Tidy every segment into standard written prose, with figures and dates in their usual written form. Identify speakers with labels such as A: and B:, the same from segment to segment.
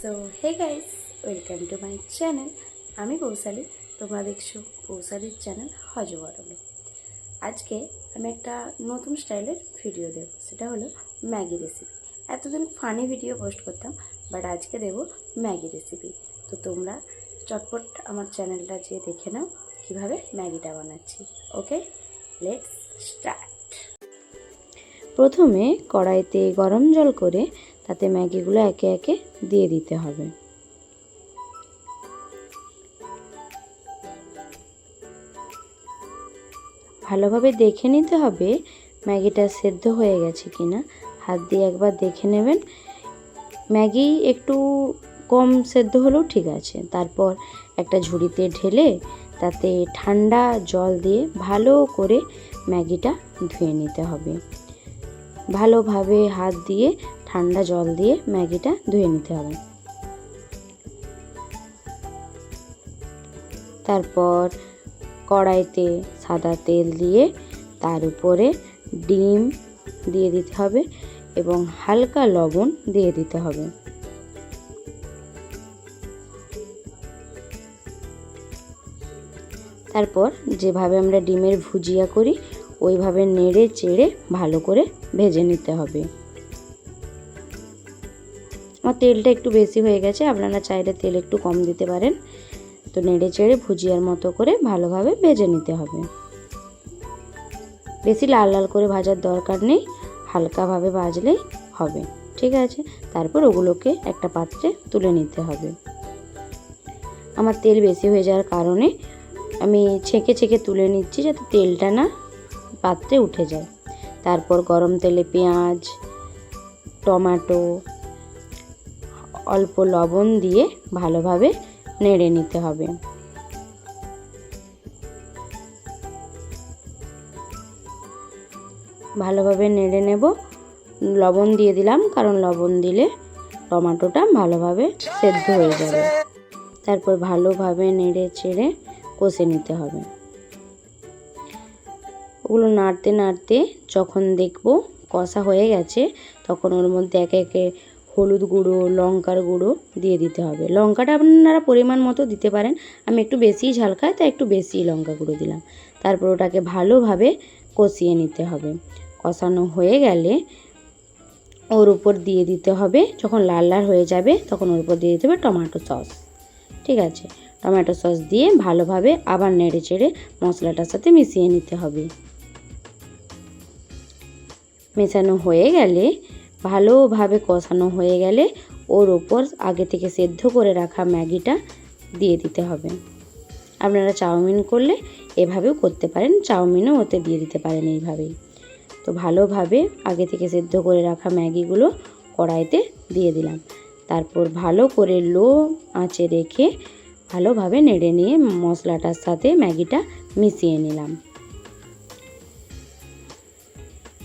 A: So hey guys, welcome to my channel. আমি কৌশালী, তোমরা দেখছো কৌশালীর চ্যানেল হজবরলে। আজকে আমি একটা নতুন স্টাইলের ভিডিও দেব, সেটা হলো ম্যাগি রেসিপি। এতদিন ফানি ভিডিও পোস্ট করতাম, বাট আজকে দেব ম্যাগি রেসিপি। তো তোমরা চটপট আমার চ্যানেলটা যেয়ে দেখে নাও কীভাবে ম্যাগিটা বানাচ্ছি। ওকে, লেটস স্টার্ট। প্রথমে কড়াইতে গরম জল করে তাতে ম্যাগিগুলো একে একে দিয়ে দিতে হবে। ভালোভাবে দেখে নিতে হবে ম্যাগিটা সেদ্ধ হয়ে গেছে কিনা। হাত দিয়ে একবার দেখে নেবেন। ম্যাগি একটু কম সেদ্ধ হলেও ঠিক আছে। তারপর একটা ঝুড়িতে ঢেলে তাতে ঠান্ডা জল দিয়ে ভালো করে ম্যাগিটা ধুয়ে নিতে হবে। ভালোভাবে হাত দিয়ে ঠান্ডা জল দিয়ে ম্যাগিটা ধুয়ে নিতে হবে। তারপর কড়াইতে সাদা তেল দিয়ে তার উপরে ডিম দিয়ে দিতে হবে এবং হালকা লবণ দিয়ে দিতে হবে। তারপর যেভাবে আমরা ডিমের ভুজিয়া করি ওইভাবে নেড়ে চেড়ে ভালো করে ভেজে নিতে হবে। আমার তেলটা একটু বেশি হয়ে গেছে, আপনারা চাইলে তেল একটু কম দিতে পারেন। তো নেড়ে চেড়ে ভুজিয়ার মতো করে ভালোভাবে ভেজে নিতে হবে। বেশি লাল লাল করে ভাজার দরকার নেই, হালকাভাবে ভাজলেই হবে। ঠিক আছে, তারপর ওগুলোকে একটা পাত্রে তুলে নিতে হবে। আমার তেল বেশি হয়ে যাওয়ার কারণে আমি ছেঁকে ছেঁকে তুলে নিচ্ছি, যাতে তেলটা না পাত্রে উঠে যায়। তারপর গরম তেলে পেঁয়াজ, টমেটো, অল্প লবণ দিয়ে ভালোভাবে নেড়ে নিতে হবে। ভালোভাবে নেড়ে নেব। লবণ দিয়ে দিলাম, কারণ লবণ দিলে টমেটোটা ভালোভাবে সেদ্ধ হয়ে যাবে। তারপর ভালোভাবে নেড়ে চেড়ে কষে নিতে হবে। ওগুলো নাড়তে নাড়তে যখন দেখব কষা হয়ে গেছে, তখন ওর মধ্যে একে একে হলুদ গুঁড়ো, লঙ্কার গুঁড়ো দিয়ে দিতে হবে। লঙ্কাটা আপনারা পরিমাণ মতো দিতে পারেন। আমি একটু বেশিই ঝাল খাই, তাই একটু বেশি লঙ্কা গুঁড়ো দিলাম। তারপর ওটাকে ভালোভাবে কষিয়ে নিতে হবে। কষানো হয়ে গেলে ওর উপর দিয়ে দিতে হবে, যখন লাল লাল হয়ে যাবে তখন ওর উপর দিয়ে দিতে হবে টমেটো সস। ঠিক আছে, টমেটো সস দিয়ে ভালোভাবে আবার নেড়ে চেড়ে মশলাটার সাথে মিশিয়ে নিতে হবে। মেশানো হয়ে গেলে, ভালোভাবে কষানো হয়ে গেলে ওর ওপর আগে থেকে সেদ্ধ করে রাখা ম্যাগিটা দিয়ে দিতে হবে। আপনারা চাউমিন করলে এভাবেও করতে পারেন, চাউমিনও ওতে দিয়ে দিতে পারেন এইভাবেই। তো ভালোভাবে আগে থেকে সেদ্ধ করে রাখা ম্যাগিগুলো কড়াইতে দিয়ে দিলাম। তারপর ভালো করে লো আঁচে রেখে ভালোভাবে নেড়ে নিয়ে মশলাটার সাথে ম্যাগিটা মিশিয়ে নিলাম।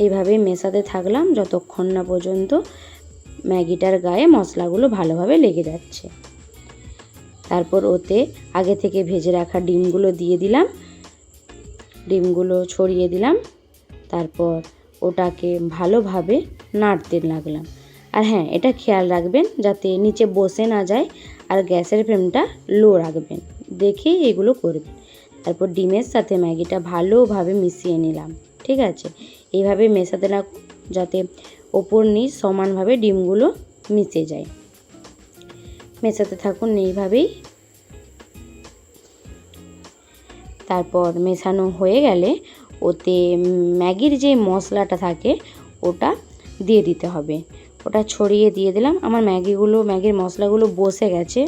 A: এইভাবেই মেশাতে থাকলাম যতক্ষণ না পর্যন্ত ম্যাগিটার গায়ে মশলাগুলো ভালোভাবে লেগে যাচ্ছে। তারপর ওতে আগে থেকে ভেজে রাখা ডিমগুলো দিয়ে দিলাম, ডিমগুলো ছড়িয়ে দিলাম। তারপর ওটাকে ভালোভাবে নাড়তে লাগলাম। আর হ্যাঁ, এটা খেয়াল রাখবেন যাতে নিচে বসে না যায়, আর গ্যাসের ফ্লেমটা লো রাখবেন, দেখে এগুলো করবেন। তারপর ডিমের সাথে ম্যাগিটা ভালোভাবে মিশিয়ে নিলাম। ঠিক আছে, এইভাবে মেশাতে না, যাতে ওপর নিচ সমানভাবে ডিমগুলো মিশে যায়। মেশাতে থাকুন এইভাবেই। তারপর মেশানো হয়ে গেলে ওতে ম্যাগির যে মশলাটা থাকে ওটা দিয়ে দিতে হবে। ওটা ছড়িয়ে দিয়ে দিলাম। আমার ম্যাগির মশলাগুলো বসে গেছে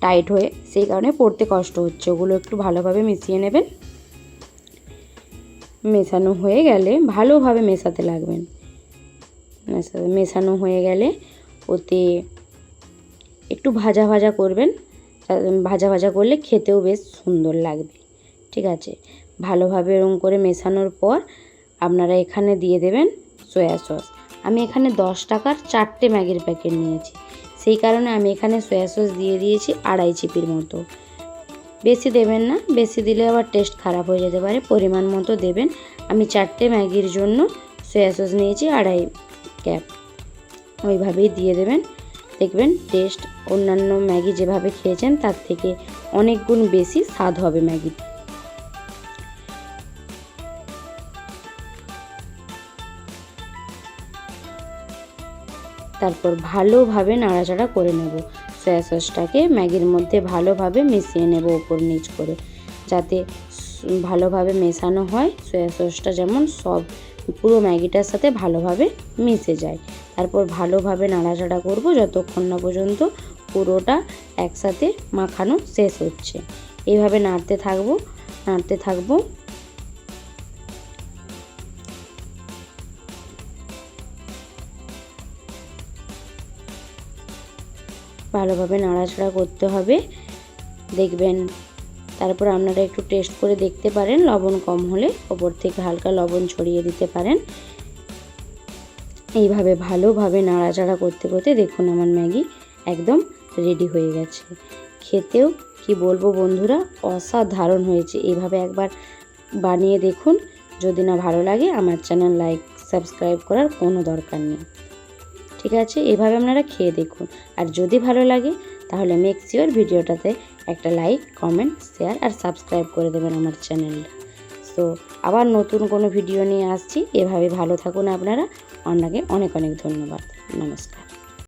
A: টাইট হয়ে, সেই কারণে পড়তে কষ্ট হচ্ছে। ওগুলো একটু ভালোভাবে মিশিয়ে নেবেন। মেশানো হয়ে গেলে ভালোভাবে মেশাতে লাগবেন। মেশানো হয়ে গেলে ওতে একটু ভাজা ভাজা করবেন। ভাজা ভাজা করলে খেতেও বেশ সুন্দর লাগবে। ঠিক আছে, ভালোভাবে এরকম করে মেশানোর পর আপনারা এখানে দিয়ে দেবেন সয়া সস। আমি এখানে 10 টাকার 4টে ম্যাগির প্যাকেট নিয়েছি, সেই কারণে আমি এখানে সয়া সস দিয়ে দিয়েছি 2.5 চিপির মতো। বেশি দেবেন না, বেশি দিলে আবার টেস্ট খারাপ হয়ে যেতে পারে। পরিমাণ মতো দেবেন। আমি 4টে ম্যাগির জন্য সয়া সস নিয়েছি 2.5 ক্যাপ। ওইভাবেই দিয়ে দেবেন। দেখবেন টেস্ট অন্যান্য ম্যাগি যেভাবে খেয়েছেন তার থেকে অনেক গুণ বেশি স্বাদ হবে ম্যাগি। তারপর ভালোভাবে নাড়াচাড়া করে নেব। সয়া সসটাকে ম্যাগির মধ্যে ভালোভাবে মিশিয়ে নেব ওপর নিচ করে, যাতে ভালোভাবে মেশানো হয়। সয়া সসটা যেমন সব পুরো ম্যাগিটার সাথে ভালোভাবে মিশে যায়। তারপর ভালোভাবে নাড়াচাড়া করব যতক্ষণ না পর্যন্ত পুরোটা একসাথে মাখানো শেষ হচ্ছে। এইভাবে নাড়তে থাকবো। ভালোভাবে নাড়াচাড়া করতে হবে, দেখবেন। তারপর আপনারা একটু টেস্ট করে দেখতে পারেন, লবণ কম হলে ওপর থেকে হালকা লবণ ছড়িয়ে দিতে পারেন। এইভাবে ভালোভাবে নাড়াচাড়া করতে করতে দেখুন আমার ম্যাগি একদম রেডি হয়ে গেছে। খেতেও কি বলবো বন্ধুরা, অসাধারণ হয়েছে। এইভাবে একবার বানিয়ে দেখুন। যদি না ভালো লাগে আমার চ্যানেল লাইক সাবস্ক্রাইব করার কোনো দরকার নেই, ঠিক আছে? এভাবে আপনারা খেয়ে দেখুন। আর যদি ভালো লাগে তাহলে মেক শিওর ভিডিওটাতে একটা লাইক, কমেন্ট, শেয়ার আর সাবস্ক্রাইব করে দেবেন আমার চ্যানেলটা। তো আবার নতুন কোনো ভিডিও নিয়ে আসছি। এভাবে ভালো থাকুন আপনারা। আপনাকে অনেক অনেক ধন্যবাদ। নমস্কার।